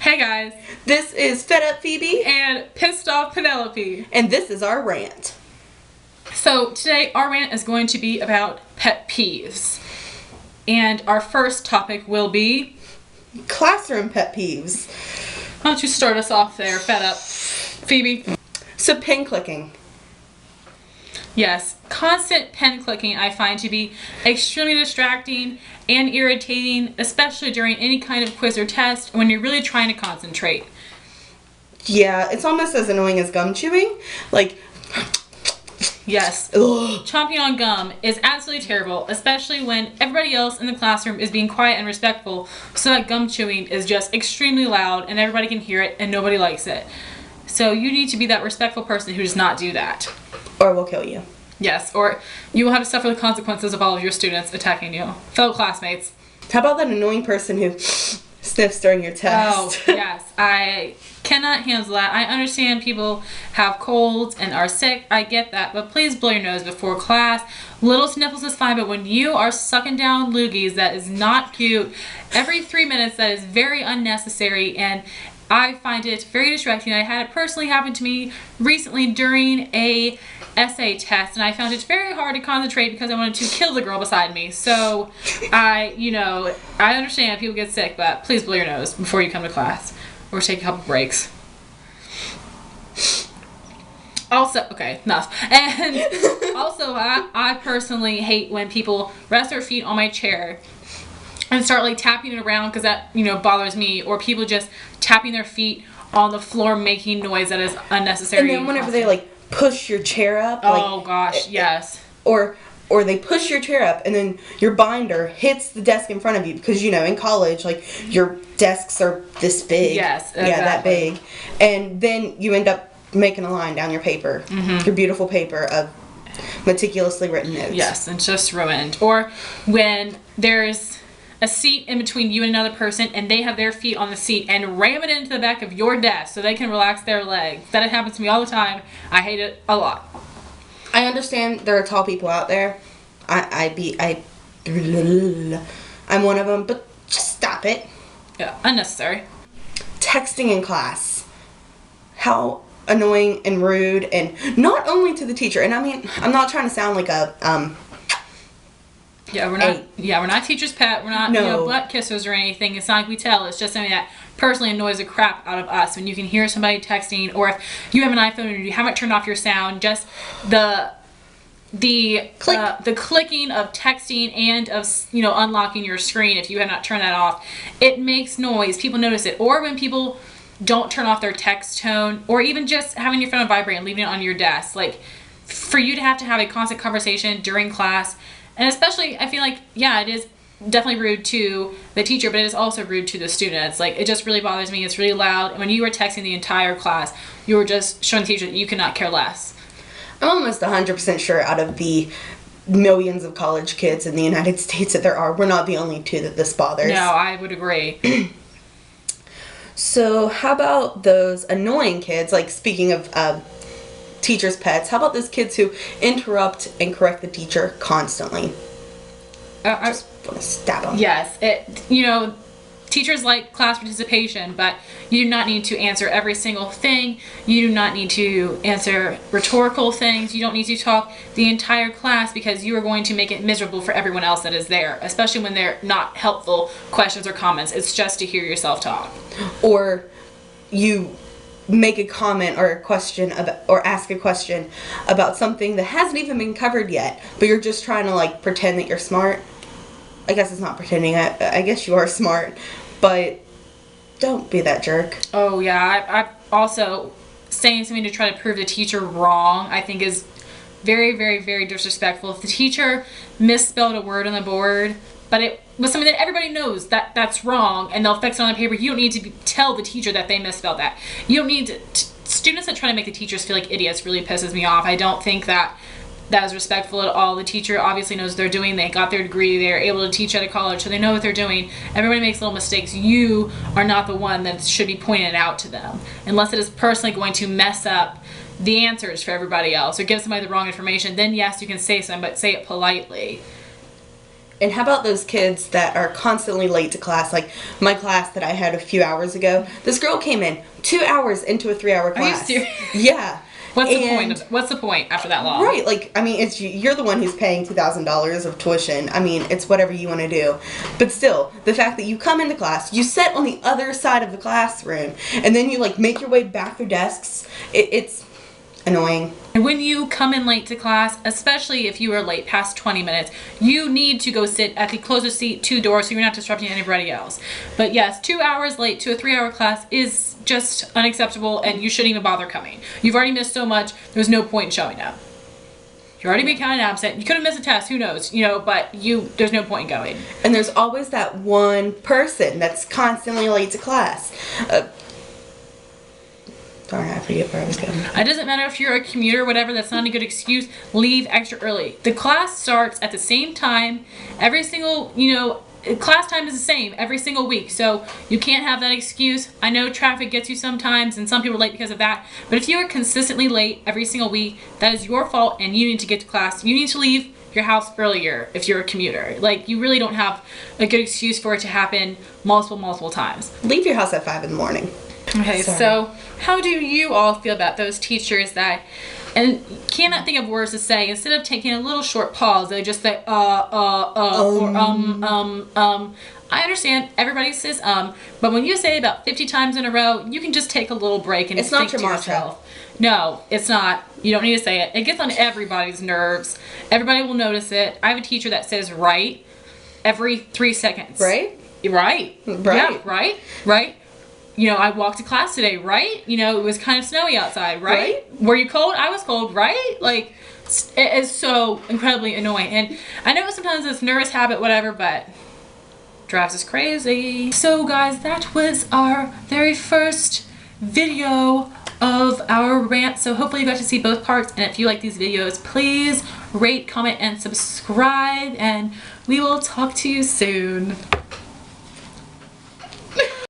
Hey guys, This is Fed Up Phoebe, and Pissed Off Penelope. and this is our rant. So today our rant is going to be about pet peeves. And our first topic will be... Classroom pet peeves. Why don't you start us off there, Fed Up Phoebe? So pen clicking. Yes, constant pen clicking I find to be extremely distracting and irritating, especially during any kind of quiz or test when you're really trying to concentrate. Yeah, it's almost as annoying as gum chewing. Like, Yes, ugh. chomping on gum is absolutely terrible, especially when everybody else in the classroom is being quiet and respectful, so that gum chewing is just extremely loud and everybody can hear it and nobody likes it. So you need to be that respectful person who does not do that. Or we'll kill you. Yes, or you will have to suffer the consequences of all of your students attacking you. Fellow classmates. How about that annoying person who sniffs during your test? Oh, yes. I cannot handle that. I understand people have colds and are sick. I get that. But please blow your nose before class. Little sniffles is fine, but when you are sucking down loogies, that is not cute. Every 3 minutes, that is very unnecessary, and I find it very distracting. I had it personally happen to me recently during a essay test, and I found it very hard to concentrate because I wanted to kill the girl beside me. So I understand people get sick, but please blow your nose before you come to class or take a couple breaks. Also, okay, enough. And also, I personally hate when people rest their feet on my chair and start like tapping it around because that, bothers me, or people just tapping their feet on the floor making noise that is unnecessary. And then whenever they like push your chair up, oh gosh, yes. Or they push your chair up and then your binder hits the desk in front of you because in college like your desks are this big. Yes, exactly. Yeah, that big. And then you end up making a line down your paper. Mm-hmm. Your beautiful paper of meticulously written notes. Yes, and just ruined. Or when there's a seat in between you and another person and they have their feet on the seat and ram it into the back of your desk so they can relax their legs. That happens to me all the time. I hate it a lot. I understand there are tall people out there. I'm one of them, but just stop it. Yeah, unnecessary. Texting in class. How annoying and rude, and not only to the teacher. And I mean, I'm not trying to sound like a Yeah, we're not teacher's pet. We're not butt kissers or anything. It's not like we tell. It's just something that personally annoys the crap out of us when you can hear somebody texting, or if you have an iPhone and you haven't turned off your sound, just the clicking of texting and of unlocking your screen if you have not turned that off, it makes noise. People notice it. Or when people don't turn off their text tone, or even just having your phone on vibrate and leaving it on your desk, like for you to have a constant conversation during class. And especially, I feel like, yeah, it is definitely rude to the teacher, but it is also rude to the students. Like, it just really bothers me. It's really loud. And when you were texting the entire class, you were just showing the teacher that you could not care less. I'm almost 100% sure out of the millions of college kids in the United States that there are, we're not the only two that this bothers. No, I would agree. So, how about those annoying kids, like speaking of teachers' pets, how about those kids who interrupt and correct the teacher constantly? I just want to stab them. Yes, teachers like class participation, but you do not need to answer every single thing. You do not need to answer rhetorical things. You don't need to talk the entire class because you are going to make it miserable for everyone else that is there, especially when they're not helpful questions or comments. It's just to hear yourself talk. Or you make a comment or a question or ask a question about something that hasn't even been covered yet, but you're just trying to like pretend that you're smart. I guess it's not pretending. I guess you are smart, but don't be that jerk. Oh yeah, I also saying something to try to prove the teacher wrong, I think is very, very, very disrespectful. If the teacher misspelled a word on the board, but it was something that everybody knows that that's wrong, and they'll fix it on the paper, you don't need to tell the teacher that they misspelled that. You don't need to students that try to make the teachers feel like idiots really pisses me off. I don't think that is respectful at all. The teacher obviously knows what they're doing. They got their degree. They're able to teach at a college, so they know what they're doing. Everybody makes little mistakes. You are not the one that should be pointing it out to them, unless it is personally going to mess up the answers for everybody else or give somebody the wrong information. Then yes, you can say something, but say it politely. And how about those kids that are constantly late to class? Like my class that I had a few hours ago. This girl came in 2 hours into a 3-hour class. Are you serious? Yeah. What's the point? What's the point after that long? Right, like, I mean, it's you're the one who's paying $2,000 of tuition. I mean, it's whatever you want to do. But still, the fact that you come into class, you sit on the other side of the classroom, and then you, like, make your way back through desks, it's annoying. And when you come in late to class, especially if you are late past 20 minutes, you need to go sit at the closest seat to doors so you're not disrupting anybody else. But yes, 2 hours late to a 3-hour class is just unacceptable, and you shouldn't even bother coming. You've already missed so much, there's no point in showing up. You're already been counted absent. You could have missed a test, who knows, but there's no point in going. And there's always that one person that's constantly late to class. Darn, I forget where I was going. It doesn't matter if you're a commuter or whatever, that's not a good excuse. Leave extra early. The class starts at the same time. Every single, class time is the same every single week. So you can't have that excuse. I know traffic gets you sometimes and some people are late because of that. But if you are consistently late every single week, that is your fault and you need to get to class. You need to leave your house earlier if you're a commuter. Like, you really don't have a good excuse for it to happen multiple times. Leave your house at 5 in the morning. Okay, Sorry. So how do you all feel about those teachers that, and cannot think of words to say, instead of taking a little short pause, they just say, or I understand everybody says but when you say it about 50 times in a row, you can just take a little break and it's think not your to mantra. yourself. No, it's not. You don't need to say it. It gets on everybody's nerves. Everybody will notice it. I have a teacher that says right every 3 seconds. Right? Right. Right. Yeah, right. I walked to class today, right? It was kind of snowy outside, right? Were you cold? I was cold, right? Like, it is so incredibly annoying. And I know sometimes it's nervous habit, whatever, but drives us crazy. So guys, that was our very first video of our rant. So hopefully you got to see both parts. And if you like these videos, please rate, comment, and subscribe. And we will talk to you soon.